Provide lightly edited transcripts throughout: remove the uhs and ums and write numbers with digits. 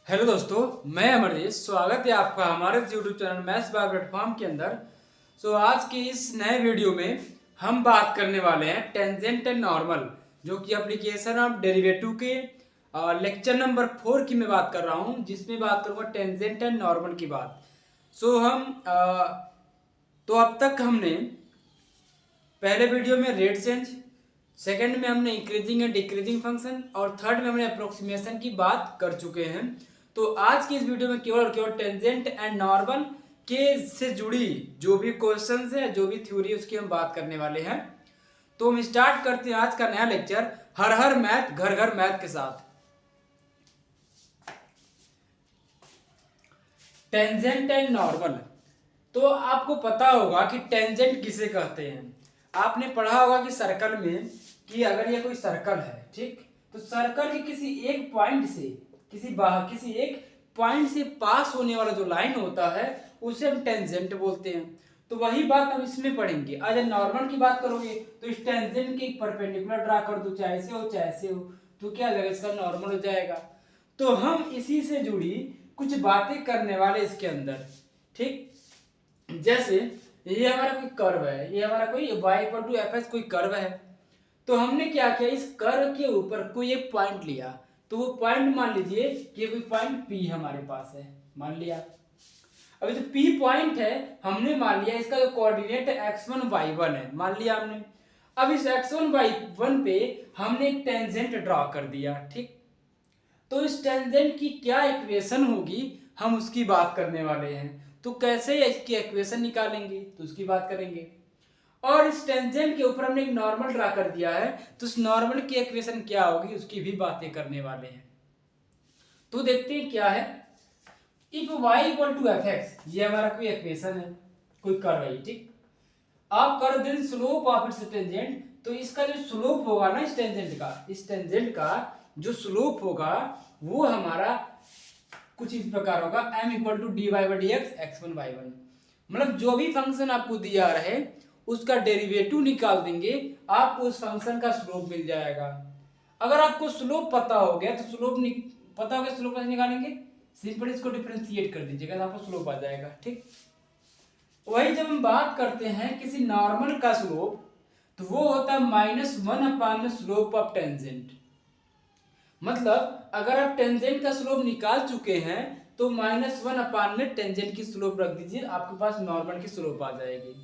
Hello दोस्तों, मैं अमरजीत। स्वागत है आपका हमारे YouTube channel maths by platform के अंदर। आज के इस नए वीडियो में हम बात करने वाले हैं टेंजेंट एंड नॉर्मल, जो कि एप्लीकेशन ऑफ डेरिवेटिव के लेक्चर नंबर 4 की मैं बात कर रहा हूं, जिसमें बात करूंगा टेंजेंट एंड नॉर्मल की बात। तो अब तक हमने पहले वीडियो में रेट चेंज, सेकंड में हमने इंक्रीजिंग एंड डिक्रीजिंग फंक्शन और थर्ड में हमने अप्रोक्सीमेशन की बात कर चुके हैं। तो आज की इस वीडियो में केवल और केवल टेंजेंट एंड नॉर्मल के से जुड़ी जो भी क्वेश्चंस है, जो भी थ्योरी है, उसकी हम बात करने वाले हैं। तो हम स्टार्ट करते हैं आज का नया लेक्चर हर हर मैथ घर घर मैथ के साथ। Tangent and normal. तो आपको पता होगा कि टेंजेंट किसे कहते हैं। आपने पढ़ा होगा कि सर्कल में, कि अगर ये कोई सर्कल है, ठीक, तो सर्कल के किसी एक पॉइंट से किसी एक पॉइंट से पास होने वाला जो लाइन होता है उसे हम टेंजेंट बोलते हैं। तो वही बात हम इसमें पढ़ेंगे। आज नॉर्मल की बात करोगे तो इस टेंजेंट के परपेंडिकुलर ड्रा कर दो, चाहे से हो चाहे से हो, तो क्या हो जाएगा, इसका नॉर्मल हो जाएगा। तो हम इसी से जुड़ी कुछ बातें करने वाले इसके अंदर, ठीक। जैसे ये हमारा कोई कर्व है, ये हमारा कोई y/f कोई कर्व है। तो हमने क्या किया, इस कर्व के ऊपर कोई एक पॉइंट लिया। तो वो पॉइंट मान लीजिए कि ये कोई पॉइंट P हमारे पास है, मान लिया। अभी जो P पॉइंट है हमने मान लिया, इसका जो कोऑर्डिनेट x1 y1 है, मान लिया हमने। अब इस x1 y1 पे हमने एक टेंजेंट ड्रॉ कर दिया, ठीक। तो इस टेंजेंट की क्या इक्वेशन होगी, हम उसकी बात करने वाले हैं। तो कैसे इसकी इक्वेशन निकालेंगे, तो उसकी बात करेंगे। और इस टेंजेंट के ऊपर हमने एक नॉर्मल ड्रा कर दिया है, तो इस नॉर्मल की इक्वेशन क्या होगी, उसकी भी बातें करने वाले हैं। तो देखते हैं क्या है। इफ y/f(x), ये हमारा कोई इक्वेशन है, कोई कर्व है, ठीक। आप कर दें स्लोप ऑफ इट्स टेंजेंट, तो इसका जो स्लोप होगा ना इस टेंजेंट का जो स्लोप होगा वो हमारा कुछ इस प्रकार होगा, m=dy/dx x1 y1। मतलब जो भी फंक्शन आपको दिया रहे उसका डेरिवेटिव निकाल देंगे, आपको उस फंक्शन का स्लोप मिल जाएगा। अगर आपको स्लोप पता हो गया तो पता हो गया, स्लोप कैसे निकालेंगे, सिंपल इसको डिफरेंशिएट कर दीजिएगा तो आपको स्लोप आ जाएगा, ठीक। वही जब हम बात करते हैं किसी नॉर्मल का स्लोप, तो वो होता है -1 स्लोप ऑफ टेंजेंट। मतलब अगर आप टेंजेंट का स्लोप निकाल चुके हैं तो -1 में टेंजेंट की स्लोप रख दीजिए, आपके पास नॉर्मल की स्लोप आ जाएगी।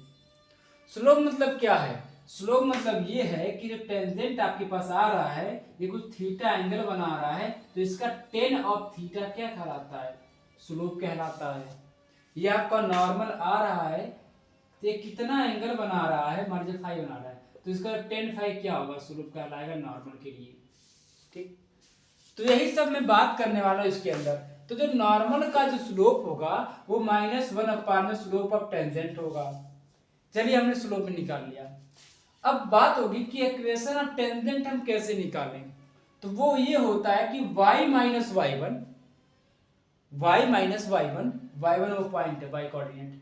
स्लोप मतलब क्या है, स्लोप मतलब ये है कि जो टेंजेंट आपके पास आ रहा है, ये कुछ थीटा एंगल बना रहा है, तो इसका tan ऑफ थीटा क्या कहलाता है, स्लोप कहलाता है। ये आपका नॉर्मल आ रहा है तो ये कितना एंगल बना रहा है, मान लीजिए फाइव बना रहा है, तो इसका tan फाइव क्या होगा, स्लोप कहलाएगा नॉर्मल के लिए, ठीक। तो यही सब मैं बात करने वाला हूँ इसके अंदर। तो जो नॉर्मल का जो स्लोप होगा वो -1 स्लोप ऑफ टेंजेंट होगा। चलिए हमने स्लोप निकाल लिया। अब बात होगी कि इक्वेशन ऑफ टेंजेंट हम कैसे निकालें। तो वो ये होता है कि y वो पॉइंट है, y कोऑर्डिनेट,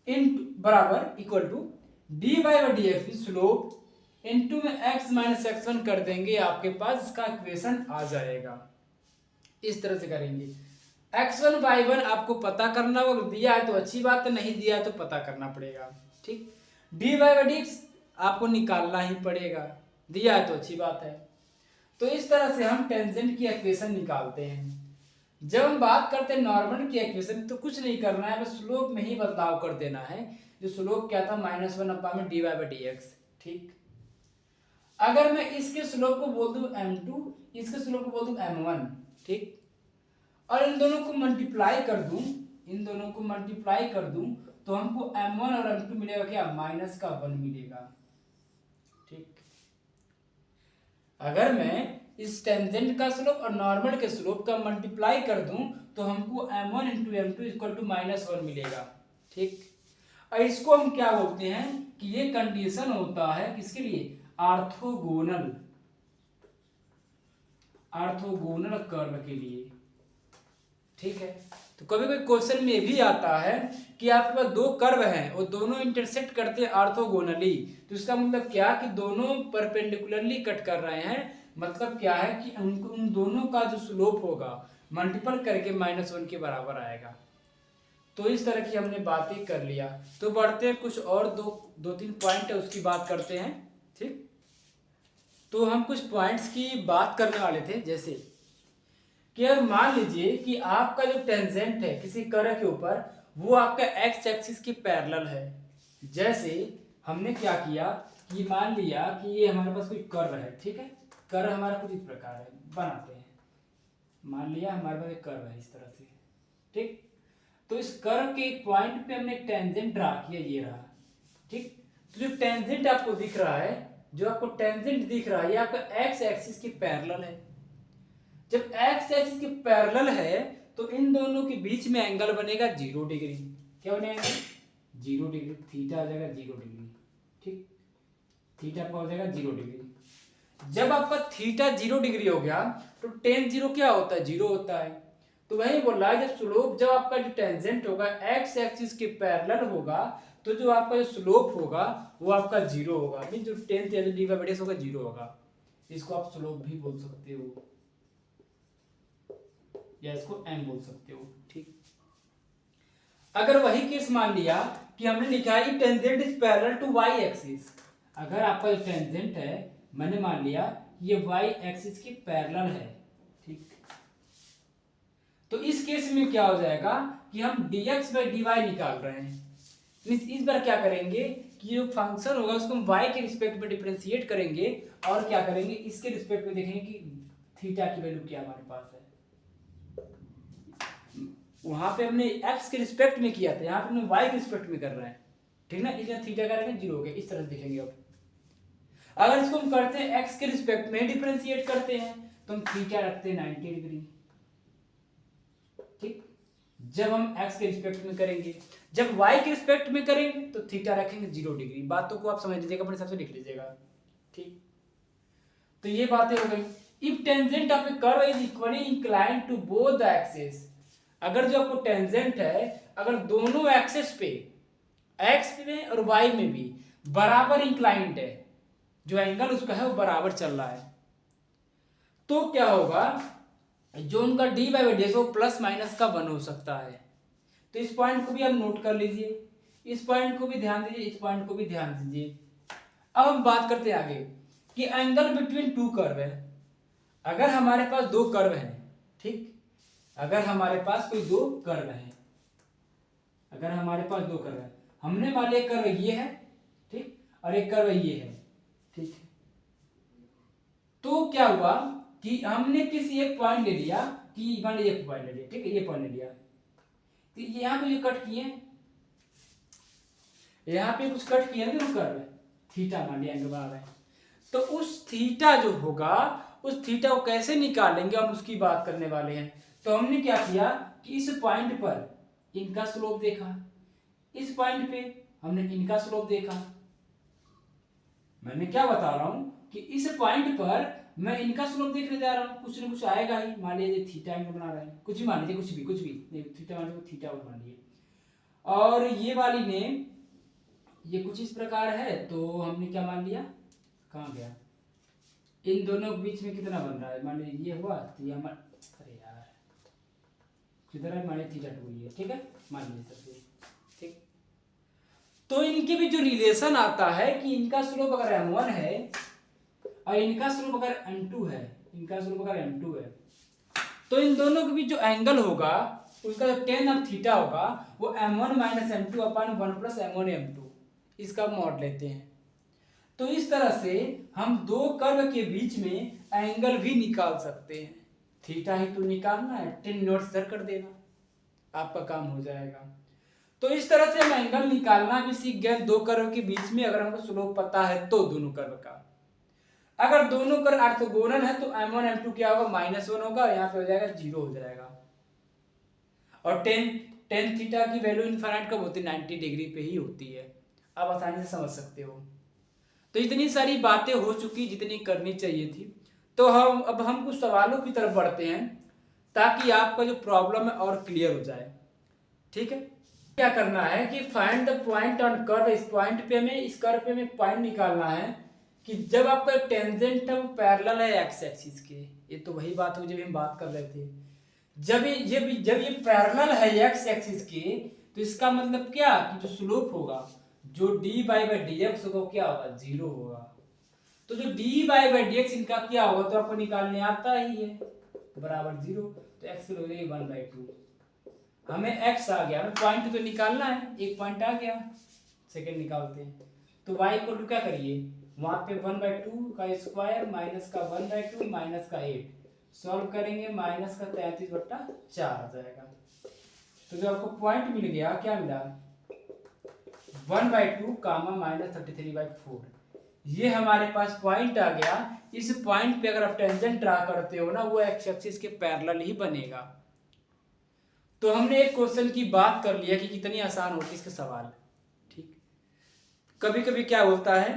इन बराबर equal to dy/dx slope into में x - x1 कर देंगे, आपके पास इसका इक्वेशन आ जाएगा। इस तरह से करेंगे। x1 y1 आपको पता करना होगा, दिया है तो अच्छी बात है, नहीं दिया है तो पता करना पड़ेगा, ठीक। dy/dx आपको निकालना ही पड़ेगा, दिया है तो अच्छी बात है। तो इस तरह से हम टेंजेंट की इक्वेशन निकालते हैं। जब हम बात करते हैं नॉर्मल की इक्वेशन, तो कुछ नहीं करना है, बस स्लोप में ही बदलाव कर देना है। जो स्लोप क्या था, -1 dy/dx, ठीक। अगर मैं इसके स्लोप को बोल दूं m2, इसके स्लोप को बोल दूं m1, ठीक, और इन दोनों को मल्टीप्लाई कर दूं तो हमको m1 और m2 मिलेगा क्या, -1 मिलेगा, ठीक। अगर मैं इस टेंजेंट का स्लोप और नॉर्मल के स्लोप का मल्टीप्लाई कर दूं तो हमको m1 × m2 = -1 मिलेगा, ठीक। और इसको हम क्या बोलते हैं कि ये कंडीशन होता है किसके लिए, ऑर्थोगोनल कर्व के लिए, ठीक है। तो कभी कोई क्वेश्चन में भी आता है कि आपके पास दो कर्व हैं और दोनों इंटरसेक्ट करते हैं ऑर्थोगोनली, तो इसका मतलब क्या कि दोनों परपेंडिकुलरली कट कर रहे हैं। मतलब क्या है कि उन दोनों का जो स्लोप होगा मल्टीपल करके -1 के बराबर आएगा। तो इस तरह की हमने बातें कर लिया। तो बढ़ते हैं, कुछ और दो तीन पॉइंट है उसकी बात करते हैं। ठीक, तो हम कुछ पॉइंट्स की बात करने वाले थे, जैसे कि अगर मान लीजिए कि आपका जो टेंजेंट है किसी कर्व के ऊपर वो आपका एक्स एक्सिस के पैरेलल है। जैसे हमने क्या किया कि मान लिया कि ये हमारे पास कोई कर्व है, ठीक है, कर्व हमारा कुछ इस प्रकार है, बनाते हैं। मान लिया हमारे पास एक कर्व है इस तरह से, ठीक, तो इस कर्व के एक पॉइंट पे हमने एक टेंजेंट ड्रा किया, ये रहा, ठीक। तो जो टेंजेंट आपको दिख रहा है, जो आपको टेंजेंट दिख रहा है, ये आपका एक्स एक्सिस के पैरेलल है। जब एक्स एक्सिस के पैरेलल है तो इन दोनों के बीच में एंगल बनेगा 0 डिग्री। क्या बनेगा? 0 डिग्री। थीटा आ जाएगा 0 डिग्री, ठीक, थीटा आपका हो जाएगा 0 डिग्री। जब आपका थीटा 0 डिग्री हो गया तो टेन 0 क्या होता है? 0 होता है। तो वही बोल रहा है, जब स्लोप, जब आपका जो टेंजेंट होगा एक्स एक्सिस के पैरेलल होगा तो जो आपका जो स्लोप होगा वो आपका 0 होगा, मीन जो टेन डी/रेडियस होगा 0 होगा। इसको आप स्लोप भी बोल सकते हो या इसको एम बोल सकते हो, ठीक। अगर वही केस मान लिया कि हमने लिखा है tangent is parallel to y axis, अगर आपका जो टेंजेंट है मैंने मान लिया ये वाई एक्सिस के पैरेलल है, ठीक, तो इस केस में क्या हो जाएगा कि हम dx/dy निकाल रहे हैं। इस बार क्या करेंगे कि जो फंक्शन होगा उसको हम y के रिस्पेक्ट में डिफरेंशिएट करेंगे और क्या करेंगे, इसके रिस्पेक्ट में देखेंगे कि थीटा की वैल्यू क्या हमारे पास है। वहां पे हमने x के रिस्पेक्ट में किया था, यहाँ पे हमने y के रिस्पेक्ट में कर रहे हैं, ठीक ना, इसलिए थीटा का रहेगा 0 हो गया। इस तरह से देखेंगे। अब अगर इसको हम करते हैं x के रिस्पेक्ट में डिफरेंशिएट करते हैं तो हम थीटा रखते हैं 90 डिग्री, ठीक। जब हम x के रिस्पेक्ट में करेंगे, जब y के रिस्पेक्ट में करेंगे तो थीटा रखेंगे 0 डिग्री। बातों को आप समझ लीजिएगा, अपने हिसाब से लिख लीजिएगा, ठीक। तो ये बातें हो गई। If tangent of a curve is equally inclined to both the axis, अगर जो आपको टेंजेंट है अगर दोनों एक्सिस पे x में और y में भी बराबर इंक्लाइंड है, जो एंगल उसका है वो बराबर चल रहा है, तो क्या होगा, जो उनका d/रेडियस वो प्लस माइनस का 1 हो सकता है। तो इस पॉइंट को भी आप नोट कर लीजिए, इस पॉइंट को भी ध्यान दीजिए, इस पॉइंट को भी ध्यान दीजिए। अब हम बात करते हैं आगे कि एंगल बिटवीन टू कर्व है। अगर हमारे पास दो कर्व हैं, ठीक, अगर हमारे पास कोई दो कर्व है, अगर हमारे पास दो कर्व है, हमने मान लिया कर्व ये है, ठीक, और एक कर्व ये है, ठीक, तो क्या हुआ कि हमने किसी एक पॉइंट ले लिया, कि मान लीजिए एक पॉइंट ले लिया, ठीक है, ये पॉइंट ले लिया, तो यहाँ पे जो कट किए, यहाँ पे कुछ कट किए ना कर्व, थीटा मान लिया एंगल बना रहे हैं, तो उस थीटा जो होगा उस थीटा को कैसे निकालेंगे हम उसकी बात करने वाले हैं। तो हमने क्या किया कि इस पॉइंट पर इनका स्लोप देखा, इस पॉइंट पे हमने इनका स्लोप देखा। मैंने क्या बता रहा हूं कि इस पॉइंट पर मैं इनका स्लोप देखने जा रहा हूं, कुछ ना कुछ आएगा ही। मान लीजिए थीटा एंगल बना रहे हैं, कुछ भी मान लीजिए, कुछ भी नहीं, थीटा मान लीजिए, थीटा मान लीजिए, और ये वाली ने ये कुछ इस प्रकार है, तो हमने क्या मान लिया, कहाँ गया, इन दोनों के बीच में कितना बन रहा है, मान लीजिए ये हुआ तो ये हमारा, अरे यार किधर है, मान लीजिए थीटा 2 ये, ठीक है, मान लीजिए सबसे, ठीक। तो इनके भी जो रिलेशन आता है कि इनका स्लोप अगर m1 है और इनका स्लोप अगर m2 है, इनका स्लोप अगर m2 है, तो इन दोनों के बीच जो एंगल होगा उसका जो टेन ऑफ थीटा होगा वो m1 - m2 अपन 1 + m1 m2, इसका मॉड लेते हैं। तो इस तरह से हम दो कर्व के बीच में एंगल भी निकाल सकते हैं। थीटा ही तो निकालना है, 10 नोट्स इधर कर देना, आपका काम हो जाएगा। तो इस तरह से हम एंगल निकालना भी सीख गए दो कर्व के बीच में, अगर हमको स्लोप पता है तो दोनों कर्व का। अगर दोनों कर्व ऑर्थोगोनल है तो m1 m2 क्या होगा, -1 होगा, यहाँ पे हो जाएगा 0 हो जाएगा। और टेन थीटा की वैल्यू इनफाइनाइट कब होती है, 90 डिग्री पे ही होती है। आप आसानी से समझ सकते हो। तो इतनी सारी बातें हो चुकी जितनी करनी चाहिए थी। तो अब हम कुछ सवालों की तरफ बढ़ते हैं ताकि आपका जो प्रॉब्लम है और क्लियर हो जाए, ठीक है। क्या करना है कि find the point on curve, इस पॉइंट पे हमें, इस कर्व पे हमें पॉइंट निकालना है कि जब आपका टेंजेंट है वो पैरेलल है एक्स एक्सिस के। ये तो वही बात हो जब हम बात कर रहे थे जब ये पैरेलल है एक्स एक्सिस के, तो इसका मतलब क्या कि जो स्लोप होगा, जो D by by d x होगा, क्या होगा, 0 होगा। तो जो D by by d x इनका क्या होगा, तो आपको निकालने आता ही है, तो बराबर 0। तो एक्स हो जाएगी 1/2। हमें एक्स आ गया, हमें पॉइंट तो निकालना है, एक पॉइंट आ गया, सेकंड निकालते हैं। तो y इक्वल टू क्या करिए, वहां पे 1/2 का स्क्वायर माइनस का 1/2 माइनस का 8 सॉल्व करेंगे, माइनस का 33/4 आ जाएगा। तो जो आपको पॉइंट मिल गया, क्या मिला, 1/2 कामा माइनस 33/4, ये हमारे पास पॉइंट आ गया। इस पॉइंट पे अगर आप टेंजेंट ड्रा करते हो ना, वो एक्स एक्सिस के पैरेलल ही बनेगा। तो हमने एक क्वेश्चन की बात कर लिया कि कितनी आसान होती है इसके सवाल, ठीक। कभी कभी क्या होता है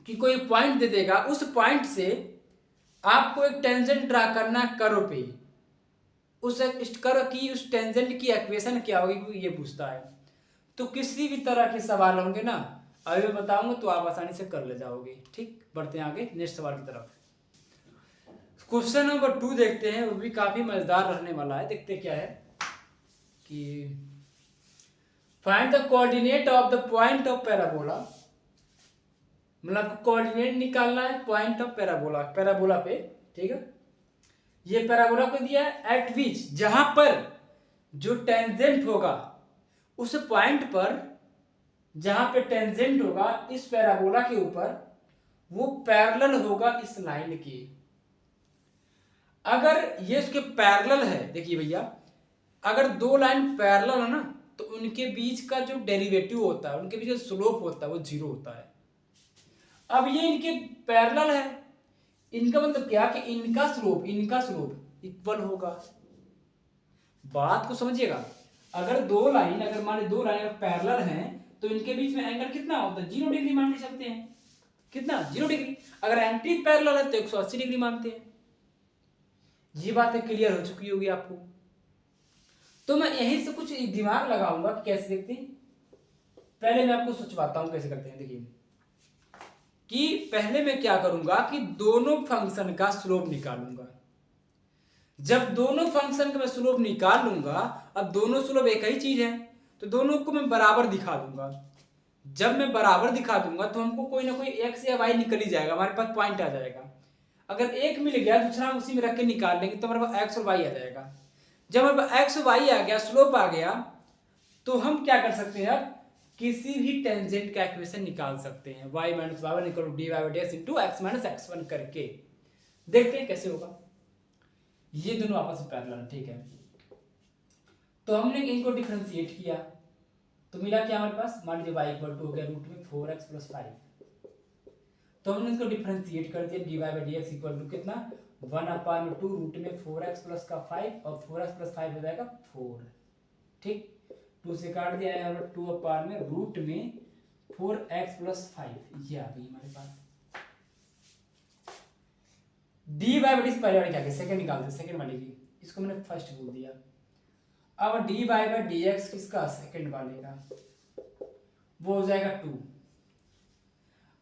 कि कोई पॉइंट दे देगा, उस पॉइंट से आपको एक टेंजेंट ड्रा करना कर्व पे, उस कर्व की उस टेंजेंट की इक्वेशन क्या होगी, ये पूछता है। तो किसी भी तरह के सवाल होंगे ना, अभी मैं बताऊंगा तो आप आसानी से कर ले जाओगे, ठीक। बढ़ते हैं आगे नेक्स्ट सवाल की तरफ। क्वेश्चन नंबर 2 देखते हैं, वो भी काफी मजेदार रहने वाला है। देखते क्या है कि find the coordinate of the point of parabola, मतलब कोऑर्डिनेट निकालना है पॉइंट ऑफ पैराबोला, पैराबोला पे, ठीक है। ये पैराबोला को दिया है एट विच, जहां पर जो टेंजेंट होगा, उस पॉइंट पर जहां पे टेंजेंट होगा इस पैराबोला के ऊपर, वो पैरेलल होगा इस लाइन के। अगर ये इसके पैरेलल है, देखिए भैया, अगर दो लाइन पैरेलल है ना, तो उनके बीच का जो डेरिवेटिव होता है, उनके बीच का स्लोप होता है, वो 0 होता है। अब ये इनके पैरेलल है, इनका मतलब क्या कि इनका स्लोप इक्वल होगा। बात को समझिएगा, अगर दो लाइन, अगर मान ली दो लाइन पैरेलल हैं, तो इनके बीच में एंगल कितना होता है, 0 डिग्री मान सकते हैं। कितना, 0 डिग्री। अगर एंटी पैरेलल है तो 180 डिग्री मानते हैं। ये बातें क्लियर हो चुकी होगी आपको। तो मैं यहीं से कुछ दिमाग लगाऊंगा कि कैसे देखते हैं। पहले मैं आपको सोचवाता हूं कैसे करते हैं। देखिए कि पहले मैं क्या करूंगा कि दोनों फंक्शन का स्लोप निकालूंगा। जब दोनों फंक्शन का मैं स्लोप निकाल लूंगा, अब दोनों स्लोप एक ही चीज है, तो दोनों को मैं बराबर दिखा दूंगा। जब मैं बराबर दिखा दूंगा तो हमको कोई ना कोई एक्स या वाई निकल ही जाएगा, हमारे पास पॉइंट आ जाएगा। अगर एक मिल गया, दूसरा उसी में रख के निकाल लेंगे, तो हमारे पास एक्स और वाई आ जाएगा। जब हमारे पास एक्स वाई आ गया, स्लोप आ गया, तो हम क्या कर सकते हैं, अब किसी भी टेंजेंट का इक्वेशन निकाल सकते हैं। y minus y one equal to d y by d x into x minus x one करके देखते हैं कैसे होगा। ये दोनों आपस में पैरेलल है, ठीक है। तो हमने इनको डिफरेंशिएट किया, तो मिला क्या हमारे पास, मान लीजिए y इक्वल टू हो गया रूट में 4x प्लस 5। तो हमने इसको डिफरेंशिएट कर दिया, d y by d x equal to कितना, 1/2 रूट में 4x प्लस का 5, और 4x प्लस 5 हो जाएगा 4, ठीक। 2 से काट दिया है, 2 में रूट में 4x प्लस 5, ये आ गई हमारे पास। डी बाई बाई पहले वाली क्या है, सेकंड निकालते, सेकंड वाली की, इसको मैंने फर्स्ट बोल दिया। अब D by by d x किसका, सेकंड वाले का, वो हो जाएगा 2।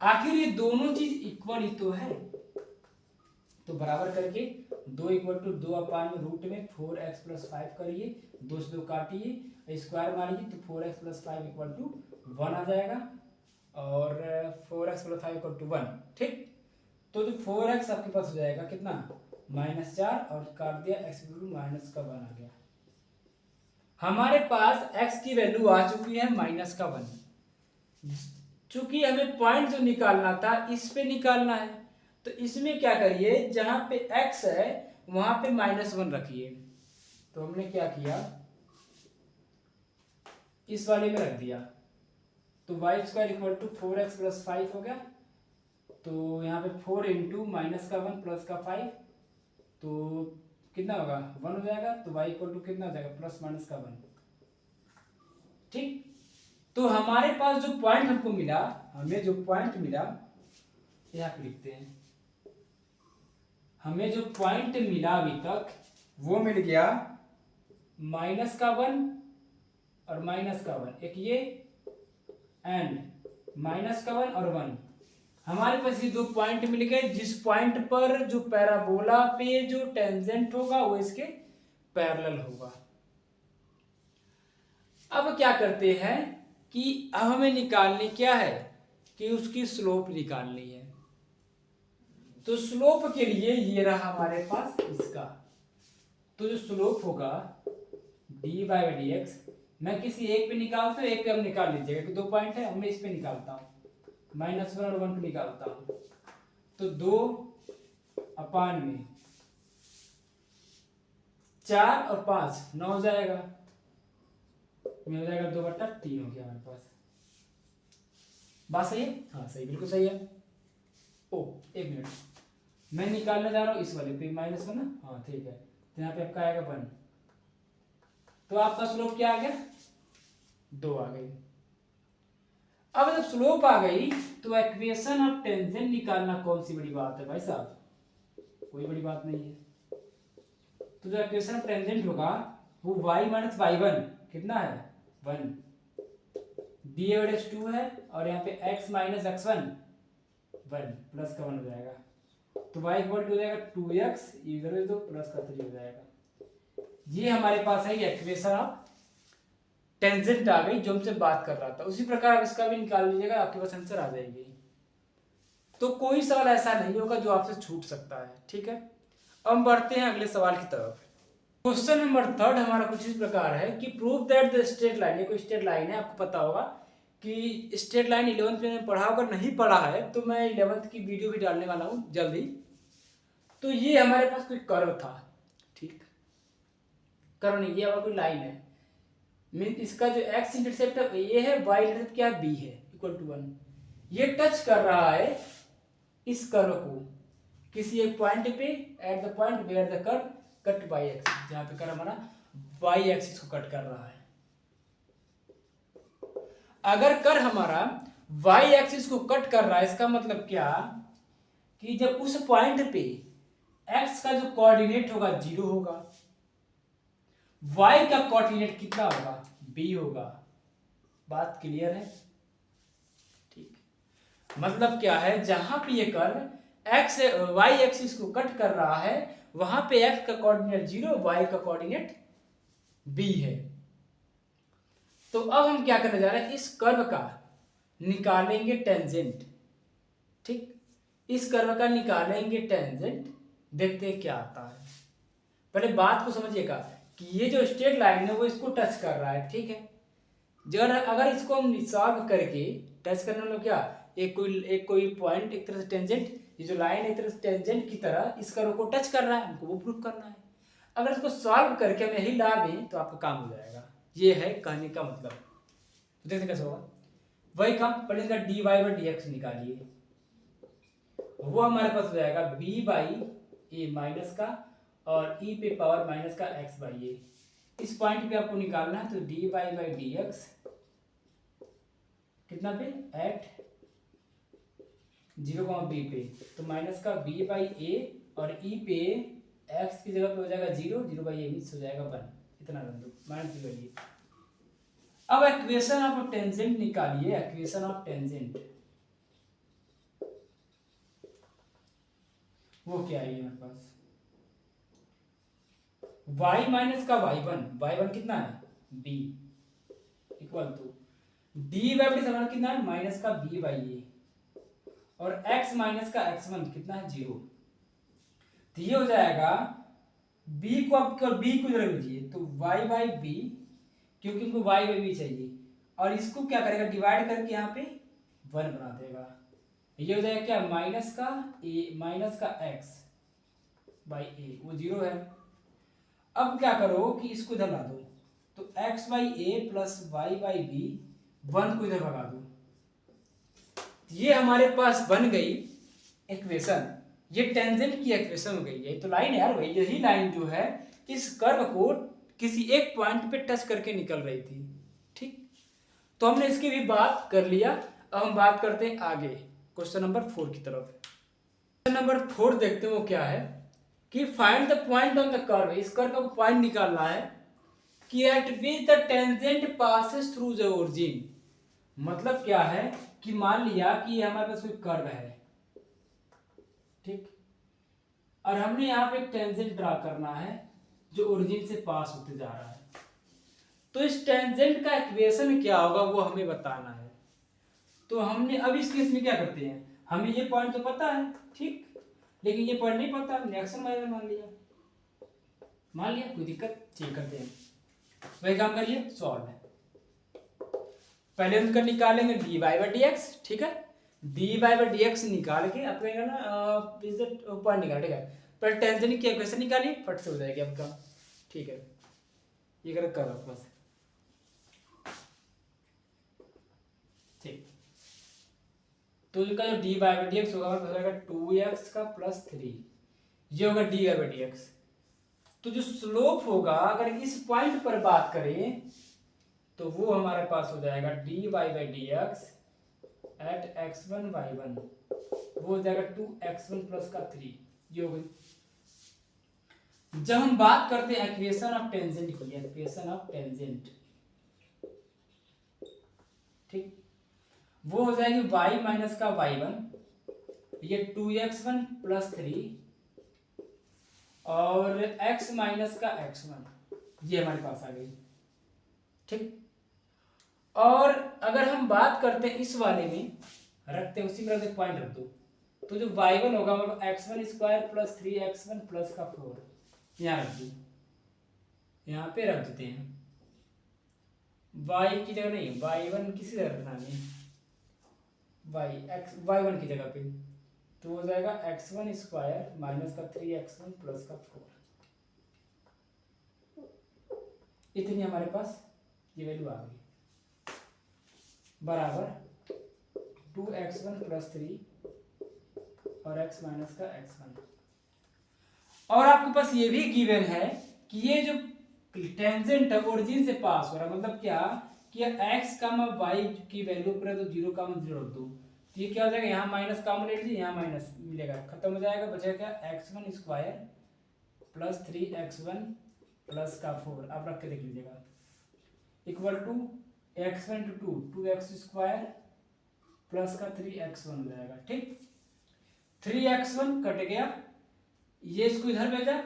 आखिर ये दोनों चीज इक्वल ही तो है, तो बराबर करके 2 इक्वल टू 2 में रूट में 4x प्लस 5 करिए, 2 से 2 काटिए, स्क्वायर मारिए, तो 4x प्लस 5 इक्वल टू 1 आ जाएगा, और 4x प्लस 5 इक्वल टू 1, ठीक। तो जो 4x आपके पास हो जाएगा कितना, -4, और काट दिया x इक्वल माइनस का 1 आ गया। हमारे पास x की वैल्यू आ चुकी है -1। चूंकि हमें पॉइंट जो निकालना था इस पे निकालना है, तो इसमें क्या करिए, जहां पे x है वहां पे -1 रखिए। तो हमने क्या किया, इस वाले में रख दिया, तो y square equal to 4x plus 5 हो गया। तो यहाँ पे 4 इंटू -1 प्लस का 5, तो कितना होगा, 1 हो जाएगा। तो y इक्वल टू कितना हो जाएगा, प्लस माइनस का 1, ठीक। तो हमारे पास जो पॉइंट हमको मिला, हमें जो पॉइंट मिला, यहाँ पे लिखते हैं, हमें जो पॉइंट मिला अभी तक वो मिल गया -1 और -1, एक ये एंड -1 और 1। हमारे पास ये दो पॉइंट मिल गए, जिस पॉइंट पर जो पैराबोला पे जो टेंजेंट होगा वो इसके पैरेलल होगा। अब क्या करते हैं कि अब हमें निकालनी क्या है कि उसकी स्लोप निकालनी है। तो स्लोप के लिए ये रहा हमारे पास इसका, तो जो स्लोप होगा dy बाई dx, मैं किसी एक पे निकालता हूँ, एक पे हम निकाल लीजिएगा कि 2 पॉइंट है, मैं इस पे निकालता हूँ, -1 और 1 पे निकालता हूँ, तो 2 में 4 और 5 9 हो जाएगा, में हो जाएगा 2/3 हो गया हमारे पास। बात सही है? हाँ सही, बिल्कुल सही है। ओ एक मिनट, मैं निकालने जा रहा हूँ इस वाले पे -1 ना, हाँ ठीक है, तो यहाँ पे आपका आएगा 1, तो आपका स्लोप क्या आ गया 2 आ गई। अब जब स्लोप आ गई तो इक्वेशन ऑफ टेंजेंट निकालना कौन सी बड़ी बात है भाई साहब, कोई बड़ी बात नहीं है। तो जो इक्वेशन ऑफ टेंजेंट होगा वो y माइनस y1 कितना है 1, d/2 है, और यहाँ पे x माइनस x1 1 प्लस का 1 हो जाएगा, तो y इक्वल टू हो जाएगा 2x, इधर तो प्लस का 3 हो जाएगा। ये हमारे पास है इक्वेशन ऑफ टेंजेंट आ गई जो हमसे बात कर रहा था। उसी प्रकार आप इसका भी निकाल लीजिएगा, आपके पास आंसर आ जाएगी। तो कोई सवाल ऐसा नहीं होगा जो आपसे छूट सकता है, ठीक है। अब हम बढ़ते हैं अगले सवाल की तरफ। क्वेश्चन नंबर 3 हमारा कुछ इस प्रकार है कि prove that the straight line, ये कोई स्ट्रेट लाइन है, आपको पता होगा कि स्ट्रेट लाइन 11th में पढ़ा होगा, नहीं पढ़ा है तो मैं 11th की वीडियो भी डालने वाला हूँ जल्दी। तो ये हमारे पास कोई कर्व था, ठीक, कर्व नहीं, ये हमारा कोई लाइन है, मीन इसका जो x इंटरसेप्ट है ये है, y इंटरसेप्ट क्या है b है, इक्वल टू 1, ये टच कर रहा है इस कर्व को किसी एक पॉइंट पे, at the point where the curve cut by axis, जहां पे कर्व हमारा y एक्सिस को कट कर रहा है। अगर कर्व हमारा y एक्सिस को कट कर रहा है, इसका मतलब क्या कि जब उस पॉइंट पे x का जो कोऑर्डिनेट होगा 0 होगा, y का कोऑर्डिनेट कितना होगा b होगा। बात क्लियर है? ठीक, मतलब क्या है, जहां पे ये कर्व x y एक्सिस को कट कर रहा है वहां पे x का कोऑर्डिनेट 0, y का कोऑर्डिनेट b है। तो अब हम क्या करने जा रहे हैं, इस कर्व का निकालेंगे टेंजेंट, ठीक, इस कर्व का निकालेंगे टेंजेंट, देखते हैं क्या आता है। पहले बात को समझिएगा कि ये जो स्ट्रेट लाइन है वो इसको टच कर रहा है, ठीक है। अगर इसको हम सॉल्व करके, टच करने मतलब क्या, एक कोई पॉइंट एक तरह से टेंजेंट, ये जो लाइन एक तरह से टेंजेंट की तरह इस कर्व को टच कर रहा है, हमको वो प्रूफ करना है। अगर इसको सॉल्व करके हम यही ला दें तो आपका काम हो जाएगा। ये है कहने का मतलब। देखते कैसे होगा, वही काम, पहले इसका dy बाई dx निकालिए, वो हमारे पास हो जाएगा b बाई ए माइनस का और e पे पावर माइनस का x बाई ए। इस पॉइंट पे आपको निकालना है, तो dy बाई dx कितना पे, एट 0,b पे, तो माइनस का b बाई ए और e पे x की जगह पे हो जाएगा 0, 0 बाई ए मिस हो जाएगा 1, इतना रख दो, माइनस की वैल्यू। अब इक्वेशन ऑफ टेंजेंट निकालिए, इक्वेशन ऑफ टेंजेंट वो क्या है हमारे पास, y माइनस का y1 कितना है b, equal to d by d समान कितना है माइनस का b बाई ए, और x माइनस का x1 कितना है 0। तो ये हो जाएगा b को, आप b को इधर लीजिए तो y बाई b, क्योंकि इनको y बाई b चाहिए, और इसको क्या करेगा डिवाइड करके यहाँ पे 1 बना देगा। ये हो जाएगा क्या, माइनस का x बाई ए, वो 0 है। अब क्या करो कि इसको इधर ला दो, तो x by a plus y by b, 1 को इधर भगा दो, ये हमारे पास बन गई इक्वेशन। ये टेंजेंट की इक्वेशन हो गई। ये तो लाइन है यार भाई, यही लाइन जो है इस कर्व को किसी एक पॉइंट पे टच करके निकल रही थी, ठीक। तो हमने इसकी भी बात कर लिया। अब हम बात करते हैं आगे क्वेश्चन नंबर 4 की तरफ। क्वेश्चन नंबर 4 देखते हैं वो क्या है कि find the point on the curve. इस कर्व का पॉइंट निकालना है कि eight which the tangent passes through the origin. मतलब क्या है कि मान लिया कि ये हमारे पास कोई कर्व है, ठीक, और हमने यहाँ पे एक टेंजेंट ड्रा करना है जो ओरिजिन से पास होते जा रहा है। तो इस टेंजेंट का इक्वेशन क्या होगा वो हमें बताना है। तो हमने अब इस केस में क्या करते हैं, हमें ये पॉइंट तो पता है ठीक, लेकिन ये पॉइंट नहीं पता, हमने एक्स वाई मान लिया, कोई दिक्कत, चेक करते हैं। वही काम करिए, सॉल्व है। पहले हम कर निकालेंगे d y by d x, ठीक है। D y by d x निकाल के आप कहेंगे ना पॉइंट निकाल, ठीक है। पर टेंजेंट की इक्वेशन निकालिए, फट से हो जाएगी आपका, ठीक है। ये कर करो बस, ठीक। तो इनका जो d y by d x होगा वो हो जाएगा 2x का प्लस 3, ये होगा d y by d x. तो जो स्लोप होगा अगर इस पॉइंट पर बात करें तो वो हमारे पास हो जाएगा d y by d x at x1 y1, वो हो जाएगा 2x1 प्लस का 3, ये हो गई। जब हम बात करते हैं इक्वेशन ऑफ टेंजेंट की, इक्वेशन ऑफ टेंजेंट, ठीक, वो हो जाएगी y माइनस का y1, ये 2x1 प्लस 3 और x माइनस का x1, ये हमारे पास आ गई, ठीक। और अगर हम बात करते हैं इस वाले में, रखते हैं उसी में, रखते पॉइंट रख दो, तो जो y1 होगा मतलब x1 square plus 3x1 plus का 4, यहाँ रख दो, यहाँ पे रख देते हैं। y की जगह नहीं, y1 किसी जगह रखना है, y1 की जगह पे, तो हो जाएगा x1 स्क्वायर माइनस का 3x1 प्लस का 4, इतनी हमारे पास ये वैल्यू आ गई, बराबर 2x1 प्लस 3 और x माइनस का x1। और आपके पास ये भी गिवन है कि ये जो टेंजेंट है ओरिजिन से पास हो रहा है, मतलब क्या कि x का y की वैल्यू पर तो 0 का 0 रख दो, तो ये क्या हो जाएगा, यहाँ माइनस कॉमन ले लीजिए, यहाँ माइनस मिलेगा, खत्म हो जाएगा, बचेगा x1 square plus 3x1 plus का 4, आप रख के देख लीजिएगा, equal to x1 to 2x square plus का 3x1 हो जाएगा, ठीक। 3x1 कट गया, ये इसको इधर भेजा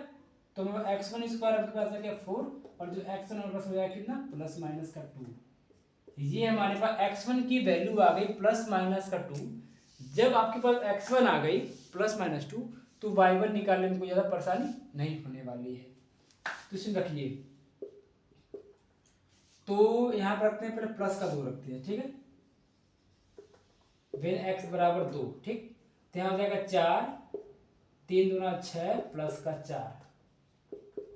तो x1 स्क्वायर आपके पास आ गया 4, और जो x1 हमारे पास हो जाएगा कितना, प्लस माइनस का 2, ये हमारे पास x1 की वैल्यू आ गई प्लस माइनस का 2। जब आपके पास x1 आ गई प्लस माइनस 2 तो y1 निकालने में कोई ज़्यादा परेशानी नहीं होने वाली है, तो इसे रखिए। तो यहाँ पर रखते हैं, पहले प्लस का 2 रखते हैं, ठीक है, वेन x बराबर 2, ठीक। तो यहाँ हो जाएगा 4, 3 दूना 6 प्लस का 4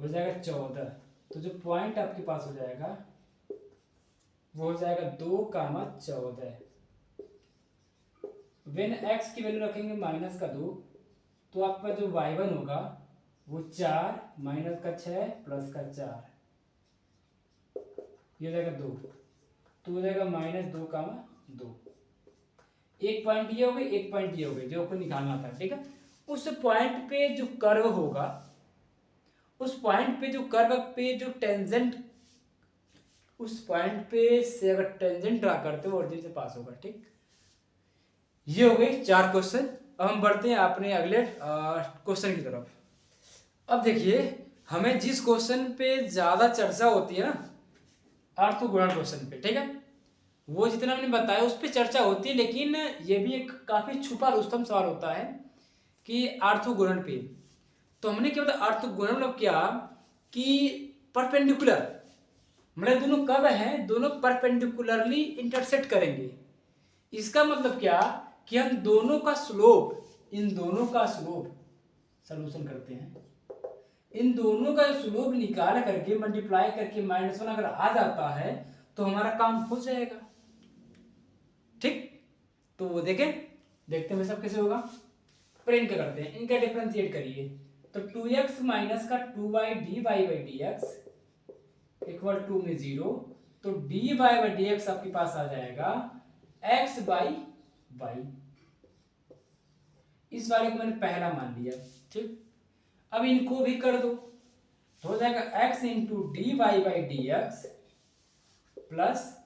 हो जाएगा 14। तो जो पॉइंट आपके पास हो जाएगा वो हो जाएगा 2,14। वेन x की वैल्यू रखेंगे माइनस का 2, तो आपका जो y1 होगा वो 4 माइनस का 6 प्लस का 4, ये हो जाएगा 2, तो हो जाएगा -2,2। एक पॉइंट ये हो गई, एक पॉइंट ये हो गई, जो आपको निकालना था, ठीक है। उस पॉइंट पे जो कर्व होगा, उस पॉइंट पे जो कर्व पे जो टेंजेंट, उस पॉइंट पे से अगर टेंजेंट ड्रा करते हो ओरिजिन से पास होगा, ठीक। ये हो गई 4 क्वेश्चन। अब हम बढ़ते हैं अपने अगले क्वेश्चन की तरफ। अब देखिए, हमें जिस क्वेश्चन पे ज्यादा चर्चा होती है ना, ऑर्थोगोनल क्वेश्चन पे, ठीक है, वो जितना हमने बताया उस पर चर्चा होती है, लेकिन ये भी एक काफी छुपा रुस्तम सवाल होता है कि ऑर्थोगोनल पे। तो हमने क्या बताया, ऑर्थोगोनल मतलब क्या कि परपेंडिकुलर, मतलब दोनों कब हैं, दोनों परपेंडिकुलरली इंटरसेक्ट करेंगे। इसका मतलब क्या कि हम दोनों का स्लोप, इन दोनों का स्लोप सॉल्यूशन करते हैं, इन दोनों का स्लोप निकाल करके मल्टीप्लाई करके -1 अगर आ जाता है तो हमारा काम हो जाएगा, ठीक। तो वो देखते हैं सब कैसे होगा। पर इनका करते हैं, इनका डिफरेंशिएट करिए, तो 2x माइनस का 2y dy by dx equal to में 0, तो dy बाई dx आपके पास आ जाएगा x बाई y। इस वाले को मैंने पहला मान लिया, ठीक। अब इनको भी कर दो, तो हो जाएगा x into d y by d x plus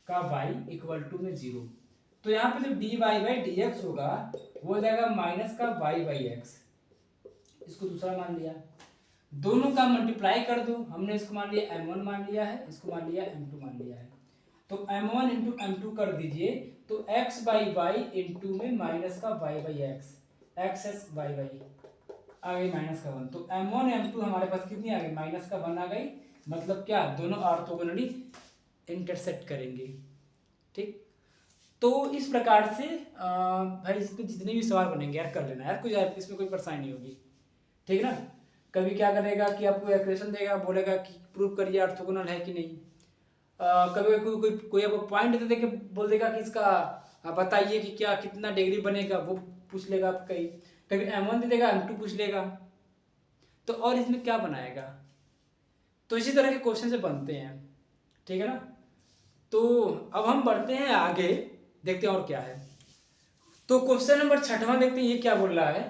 का y इक्वल टू में 0। तो यहाँ पे जो d y by d x होगा वो हो जाएगा माइनस का y बाई एक्स, इसको दूसरा मान लिया। दोनों का मल्टीप्लाई कर दो। हमने इसको मान लिया m1 मान लिया है, इसको मान लिया m2 मान लिया है। तो m1 इंटू m2 कर दीजिए तो x बाई वाई इंटू में माइनस का y by x, x s y by आ गई माइनस का 1। तो m1 m2 हमारे पास कितनी आ गई, माइनस का 1 आ गई। मतलब क्या, दोनों ऑर्थोगोनली इंटरसेक्ट करेंगे। ठीक, तो इस प्रकार से भाई इसमें जितने भी सवाल बनेंगे यार कर लेना यार, कुछ यार इसमें कोई परेशानी नहीं होगी। ठीक है ना। कभी क्या करेगा कि आपको इक्वेशन देगा, बोलेगा कि प्रूव करिए ऑर्थोगोनल है कि नहीं। कभी कोई आपको पॉइंट दे के बोल देगा कि इसका बताइए कि क्या कितना डिग्री बनेगा, वो पूछ लेगा आप। कभी m1 दे देगा, m2 पूछ लेगा। तो और इसमें क्या बनाएगा, तो इसी तरह के क्वेश्चन से बनते हैं। ठीक है ना। तो अब हम बढ़ते हैं आगे, देखते हैं और क्या है। तो क्वेश्चन नंबर 6वां देखते हैं, ये क्या बोल रहा है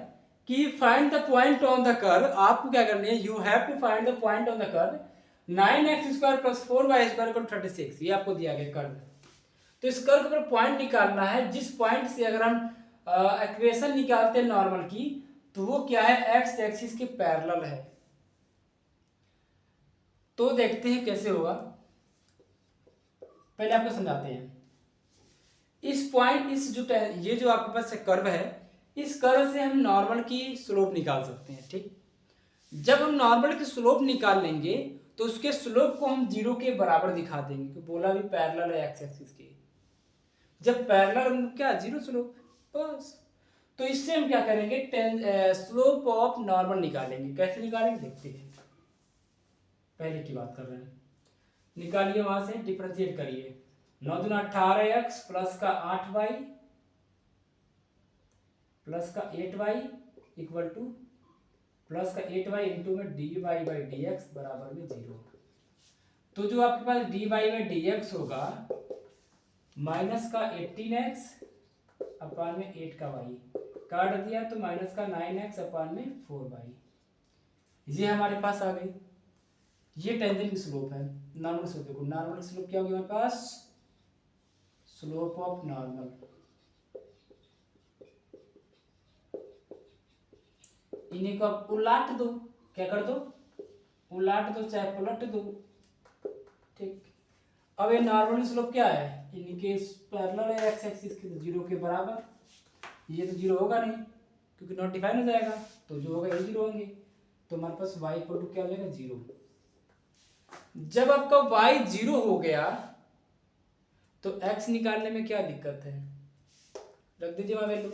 कि find the point on the curve. आपको क्या करनी है, you have to find the point on the curve 9x² + 4y² 36। ये आपको दिया गया कर्व। तो इस कर्व पर पॉइंट निकालना है, जिस पॉइंट से अगर हम इक्वेशन निकालते हैं नॉर्मल की, तो वो क्या है, एक्स एक्सिस के पैरेलल है। तो देखते हैं कैसे होगा, पहले आपको समझाते हैं। इस पॉइंट, इस जो ये जो आपके पास कर्व है, इस कर्व से हम नॉर्मल की स्लोप निकाल सकते हैं। ठीक, जब हम नॉर्मल की स्लोप निकाल लेंगे तो उसके स्लोप को हम 0 के बराबर दिखा देंगे, क्योंकि बोला भी पैरेलल है एक्स एक्सिस के। जब पैरेलल क्या, 0 स्लोप बस। तो इससे हम क्या करेंगे, स्लोप ऑफ नॉर्मल निकालेंगे। कैसे निकालेंगे देखते हैं, पहले की बात कर रहे हैं। निकालिए, वहां से डिफरेंशिएट करिए। 9 दूना 18x प्लस का 8y प्लस का 8y इक्वल टू प्लस का 8y इंटू में dy बाई dx बराबर में 0। तो जो आपके पास dy बाई dx होगा माइनस का 18x अपान में 8 का y, काट दिया तो माइनस का 9x अपान में 4y। ये हमारे पास आ गई। ये टेंजेंट की स्लोप है। नॉर्मल स्लोप देखो, नॉर्मल स्लोप क्या होगी हमारे पास, स्लोप ऑफ नॉर्मल। इन्हीं को आप उलाट दो, क्या कर दो, उलाट दो चाहे पलट दो। ठीक, अब ये नॉर्मल स्लोप क्या है, इन्हीं के पैरेलल है एक्स एक्सिस के, तो 0 के बराबर। ये तो 0 होगा नहीं क्योंकि नॉट डिफाइन हो जाएगा, तो जो होगा ये 0 होंगे। तो हमारे पास y इक्वल टू क्या हो जाएगा, 0। जब आपका y 0 हो गया तो x निकालने में क्या दिक्कत है, रख दीजिए वहां वैल्यू।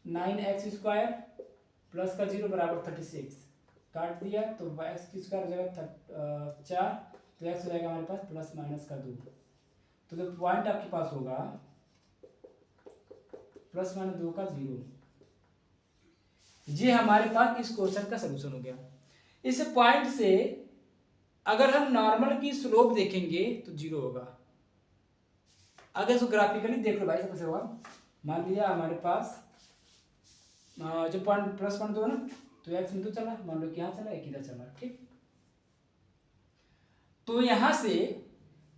9x² प्लस का 0 बराबर 36, काट दिया तो x² हो जाएगा 4, तो x हो जाएगा हमारे पास प्लस माइनस का 2। तो जो पॉइंट आपके पास होगा प्लस माइनस 2 का 0। ये हमारे पास इस क्वेश्चन का सलूशन हो गया। इस पॉइंट से अगर हम नॉर्मल की स्लोप देखेंगे तो 0 होगा। अगर इसको ग्राफिकली देख लो भाई, सबसे होगा, मान लिया हमारे पास जो पॉइंट प्लस पॉइंट दो ना, तो एक्स में तो चला, मान लो कि यहाँ चला, एक इधर चला। ठीक, तो यहां से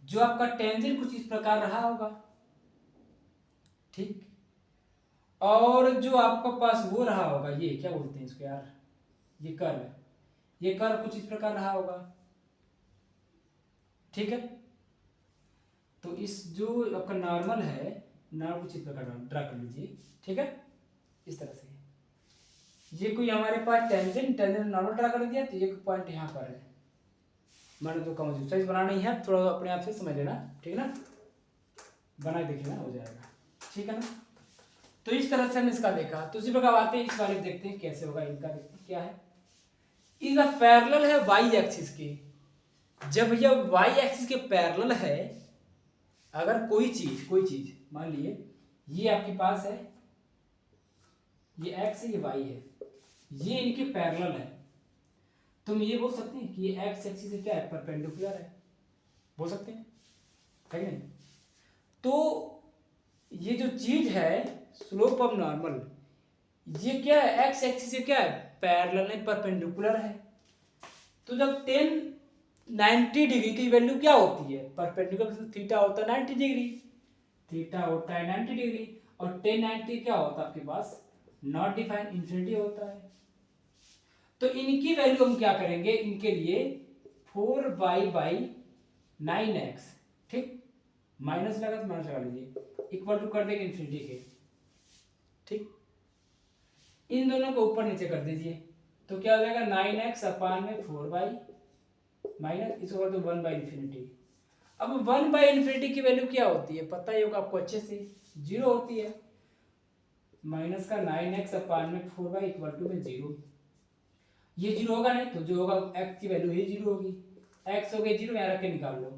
जो आपका टेंजेंट कुछ इस प्रकार रहा होगा। ठीक, और जो आपका पास वो रहा होगा, ये क्या बोलते हैं इसको यार, ये कर्व कुछ इस प्रकार रहा होगा। ठीक है, तो इस जो आपका नॉर्मल है, नॉर्मल कुछ इस प्रकार ड्रा कर लीजिए। ठीक है, इस तरह से ये कोई हमारे पास टेंजेंट नॉर्मल ड्रा कर दिया, तो ये पॉइंट यहाँ पर है। मैंने तो कम साइज बनाना ही है, थोड़ा अपने आप से समझ लेना। ठीक है ना, बना के देखना हो जाएगा। ठीक है ना, तो इस तरह से हमने इसका देखा। तो उसी प्रकार आते हैं इस वाले देखते हैं कैसे होगा इनका, देखते हैं क्या है। इनका पैरेलल है वाई एक्सिस के। जब यह वाई एक्सिस के पैरेलल है, अगर कोई चीज मान लिए ये आपके पास है, ये एक्स है, ये वाई है, ये इनके पैरेलल है, तुम ये बोल सकते हैं कि ये एक्स एक्सिस से क्या है, परपेंडिकुलर है, बोल सकते हैं, है नहीं। तो ये जो चीज है स्लोप ऑफ नॉर्मल, ये क्या है, एक्स एक्सिस से क्या है, पैरेलल है, परपेंडिकुलर है। तो जब 90 डिग्री की वैल्यू क्या होती है, परपेंडिकुलर थीटा होता है 90 डिग्री, थीटा होता है 90 डिग्री, और 10 90 क्या होता है आपके पास, नॉट डिफाइन, इंफिनिटी होता है। तो इनकी वैल्यू हम क्या करेंगे, इनके लिए 4y/9x, ठीक, माइनस लगा तो माइनस लगा लीजिए, इक्वल टू कर देंगे इन्फिनिटी के, ठीक। इन दोनों को ऊपर नीचे कर दीजिए तो क्या हो जाएगा 9x अपान में 4y माइनस इसको कर दो 1/इन्फिनिटी। अब 1/इन्फिनिटी की वैल्यू क्या होती है पता ही होगा आपको अच्छे से, 0 होती है। माइनस का 9x अपान में 4y इक्वल टू में 0, ये 0 होगा नहीं तो जो होगा x की वैल्यू ही 0 होगी, x हो गई 0, यहाँ रख के निकाल लो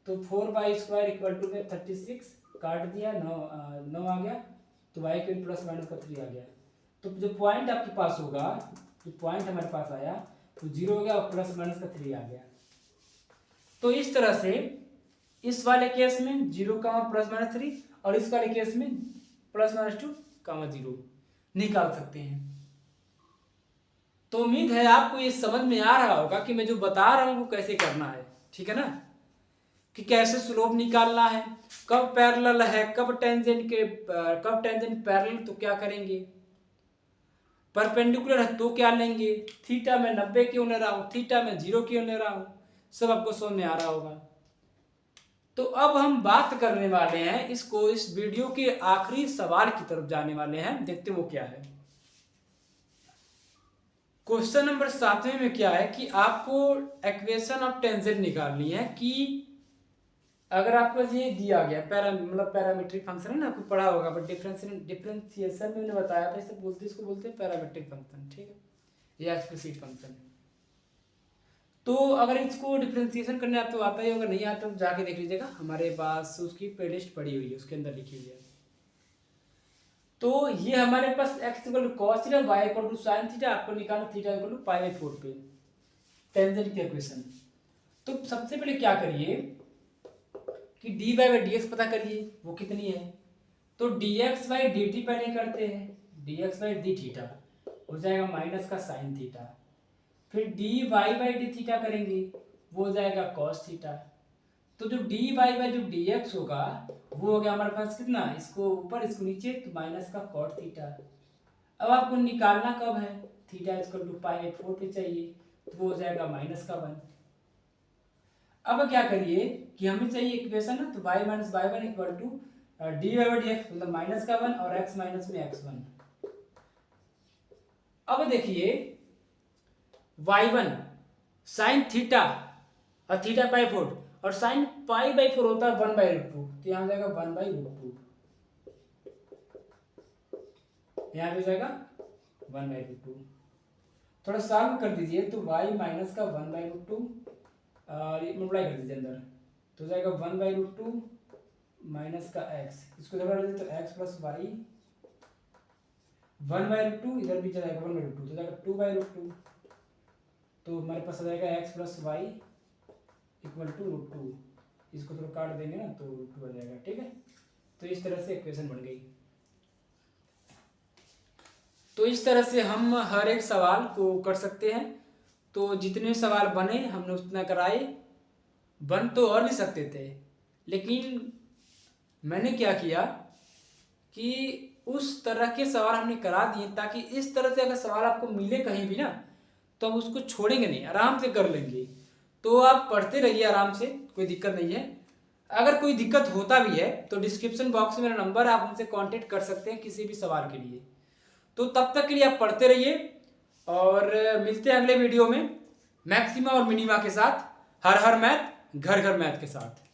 तो 4y² इक्वल टू में 36, काट दिया 9 आ गया तो y के प्लस माइनस का 3 आ गया। तो जो पॉइंट आपके पास होगा, जो पॉइंट हमारे पास आया तो 0 हो गया और प्लस माइनस का 3 आ गया। तो इस तरह से इस वाले केस में 0 प्लस माइनस 3 और इस वाले केस में प्लस माइनस 2 0 निकाल सकते हैं। तो उम्मीद है आपको ये समझ में आ रहा होगा कि मैं जो बता रहा हूँ वो कैसे करना है, ठीक है ना, कि कैसे स्लोप निकालना है, कब पैरेलल है, कब टेंजेंट पैरेलल तो क्या करेंगे, परपेंडिकुलर है तो क्या लेंगे, थीटा में 90 क्यों ले रहा हूँ, थीटा में 0 क्यों ले रहा हूँ, सब आपको समझ में आ रहा होगा। तो अब हम बात करने वाले हैं इस वीडियो के आखिरी सवाल की तरफ जाने वाले हैं, देखते वो क्या है। क्वेश्चन नंबर 7वें में क्या है कि आपको इक्वेशन ऑफ टेंजेंट निकालनी है कि अगर आपको ये दिया गया पैरामीट्रिक फंक्शन है ना, आपको पढ़ा होगा बट डिफरेंशिएशन में मैंने बताया था, इसको बोलते हैं पैरामीट्रिक फंक्शन, ठीक है, या एक्सप्लिसिट फंक्शन। तो अगर इसको डिफरेंशिएशन करने आप तो आता ही होगा, नहीं आता तो जाके देख लीजिएगा, हमारे पास उसकी प्लेलिस्ट पड़ी हुई है, उसके अंदर लिखी हुई है। तो ये हमारे पास x equal to cos theta, y equal to sin theta, आपको निकालना थीटा इक्वल टू π/4 पे टेंजेंट की इक्वेशन। तो सबसे पहले क्या करिए कि dy/dx पता करिए वो कितनी है, तो dx/dt पहले करते हैं, dx/d हो जाएगा माइनस का sin थीटा, फिर dy/d करेंगे वो हो जाएगा cos थीटा। तो जो dy/dx होगा वो हो गया हमारे पास कितना, इसको ऊपर इसको नीचे तो माइनस का cot थीटा। अब आपको निकालना कब है, थीटा इक्वल टू π/4 पे चाहिए तो वो हो जाएगा माइनस का 1। अब क्या करिए कि हमें चाहिए इक्वेशन ना, तो y minus y1 equal to dy/dx मतलब माइनस का 1 और x माइनस में x1। अब देखिए y1 साइन थीटा और थीटा π/4 और साइन π/4 होता है 1/√2, तो यहाँ जाएगा 1/√2, यहाँ पे जाएगा 1/√2। थोड़ा सॉल्व कर दीजिए तो y माइनस का 1/√2 मल्टीप्लाई कर दीजिए अंदर तो जाएगा 1/√2 माइनस का x, इसको जब कर दीजिए तो x प्लस y 1/√2, इधर भी जाएगा 1/√2 तो जाएगा 2/√2, तो हमारे पास आ जाएगा x plus y equal to √2, इसको थोड़ा काट देंगे ना तो √2 आ जाएगा, ठीक है। तो इस तरह से इक्वेशन बन गई। तो इस तरह से हम हर एक सवाल को कर सकते हैं। तो जितने सवाल बने हमने उतना कराए, बन तो और भी सकते थे लेकिन मैंने क्या किया कि उस तरह के सवाल हमने करा दिए ताकि इस तरह से अगर सवाल आपको मिले कहीं भी ना तो हम उसको छोड़ेंगे नहीं, आराम से कर लेंगे। तो आप पढ़ते रहिए आराम से, कोई दिक्कत नहीं है। अगर कोई दिक्कत होता भी है तो डिस्क्रिप्शन बॉक्स में मेरा नंबर है, आप हमसे कांटेक्ट कर सकते हैं किसी भी सवाल के लिए। तो तब तक के लिए आप पढ़ते रहिए और मिलते हैं अगले वीडियो में मैक्सिमा और मिनिमा के साथ। हर हर मैथ घर घर मैथ के साथ।